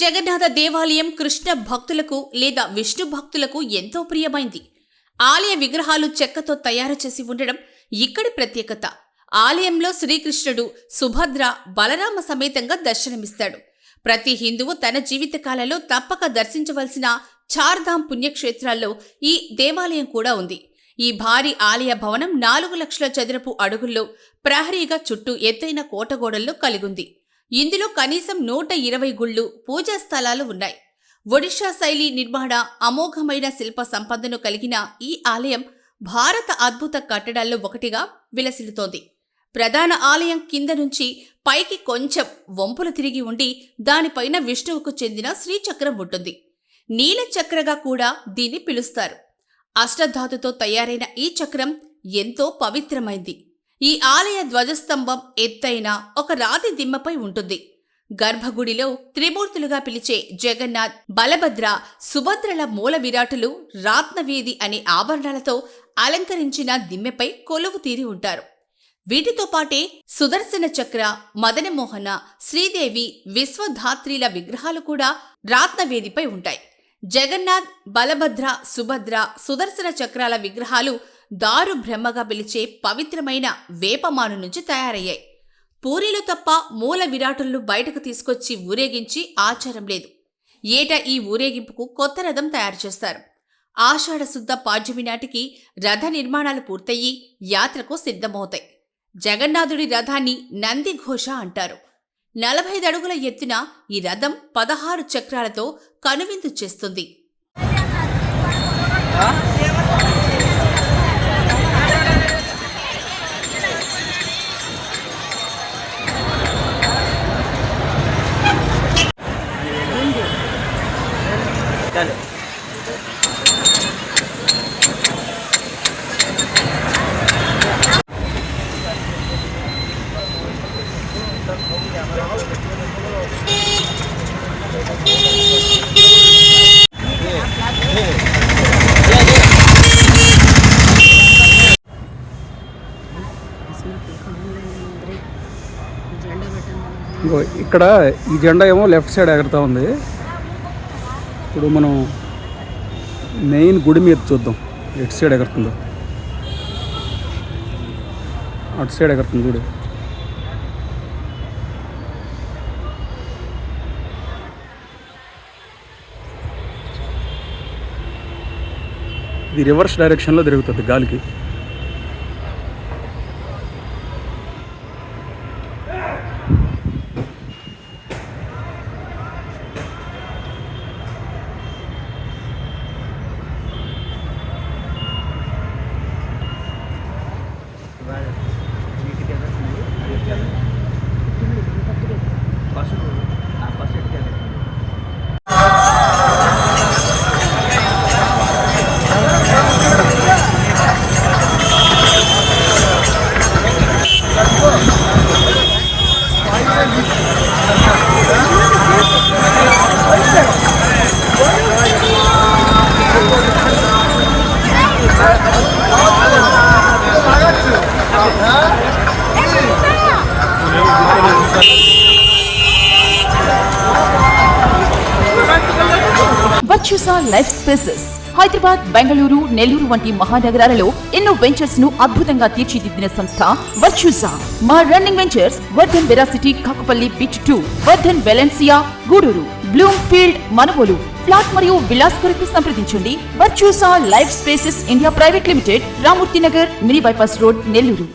జగన్నాథ దేవాలయం కృష్ణ భక్తులకు లేదా విష్ణు భక్తులకు ఎంతో ప్రియమైంది. ఆలయ విగ్రహాలు చెక్కతో తయారు చేసి ఉండడం ఇక్కడి ప్రత్యేకత. ఆలయంలో శ్రీకృష్ణుడు, సుభద్ర, బలరామ సమేతంగా దర్శనమిస్తాడు. ప్రతి హిందువు తన జీవితకాలంలో తప్పక దర్శించవలసిన చార్ధామ్ పుణ్యక్షేత్రాల్లో ఈ దేవాలయం కూడా ఉంది. ఈ భారీ ఆలయ భవనం 4 లక్షల చదరపు అడుగుల్లో ప్రహరీగా చుట్టూ ఎత్తైన కోటగోడల్లో కలిగుంది. ఇందులో కనీసం 120 గుళ్ళు, పూజా స్థలాలు ఉన్నాయి. ఒడిషా శైలి నిర్మాణ అమోఘమైన శిల్ప సంపదను కలిగిన ఈ ఆలయం భారత అద్భుత కట్టడాల్లో ఒకటిగా విలసిల్లుతోంది. ప్రధాన ఆలయం కింద నుంచి పైకి కొంచెం వంపులు తిరిగి ఉండి దానిపైన విష్ణువుకు చెందిన శ్రీచక్రం ఉంటుంది. నీలచక్రగా కూడా దీన్ని పిలుస్తారు. అష్టధాతుతో తయారైన ఈ చక్రం ఎంతో పవిత్రమైంది. ఈ ఆలయ ధ్వజస్తంభం ఎత్తైన ఒక రాతి దిమ్మపై ఉంటుంది. గర్భగుడిలో త్రిమూర్తులుగా పిలిచే జగన్నాథ్, బలభద్ర, సుభద్రల మూల విరాటులు రాత్నవేది అనే ఆభరణాలతో అలంకరించిన దిమ్మెపై కొలువు తీరి ఉంటారు. వీటితో పాటే సుదర్శన చక్ర, మదనమోహన, శ్రీదేవి, విశ్వధాత్రిల విగ్రహాలు కూడా రాత్నవేదిపై ఉంటాయి. జగన్నాథ్, బలభద్ర, సుభద్ర, సుదర్శన చక్రాల విగ్రహాలు దారు బ్రహ్మగా పిలిచే పవిత్రమైన వేపమాను నుంచి తయారయ్యాయి. పూరీలు తప్ప మూల విరాటులను బయటకు తీసుకొచ్చి ఊరేగించి ఆచారం లేదు. ఏటా ఈ ఊరేగింపుకు కొత్త రథం తయారు చేస్తారు. ఆషాఢ శుద్ధ పాడ్యమి నాటికి రథ నిర్మాణాలు పూర్తయి యాత్రకు సిద్ధమవుతాయి. జగన్నాథుడి రథాన్ని నందిఘోష అంటారు. 45 అడుగుల ఎత్తున ఈ రథం 16 చక్రాలతో కనువిందు చేస్తుంది. ఇక్కడ ఈ జెండా ఏమో లెఫ్ట్ సైడ్ ఎగురుతూ ఉంది. ఇప్పుడు మనం మెయిన్ గుడి మీద చూద్దాం, ఎటు సైడ్ ఎగురుతుందో. అటు సైడ్ ఎగురుతుంది గుడి. ఇది రివర్స్ డైరెక్షన్లో తిరుగుతుంది గాలికి. Virtusa life spaces Hyderabad, Bengaluru, Nellore వంటి మహానగరాలలో ఎన్నో వెంచర్స్ ను అద్భుతంగా తీర్చిదిద్దిన సంస్థ వర్చుసా. మా running ventures Vardhan veracity, Kakupalli beach 2, Vardhan Valencia, Gudur, bloom field, Manavolu. Flat మరియు విలాస్ కొరకు సంప్రదించండి. Virtusa life spaces India private limited, Ramurthy Nagar, mini bypass road, Nellore.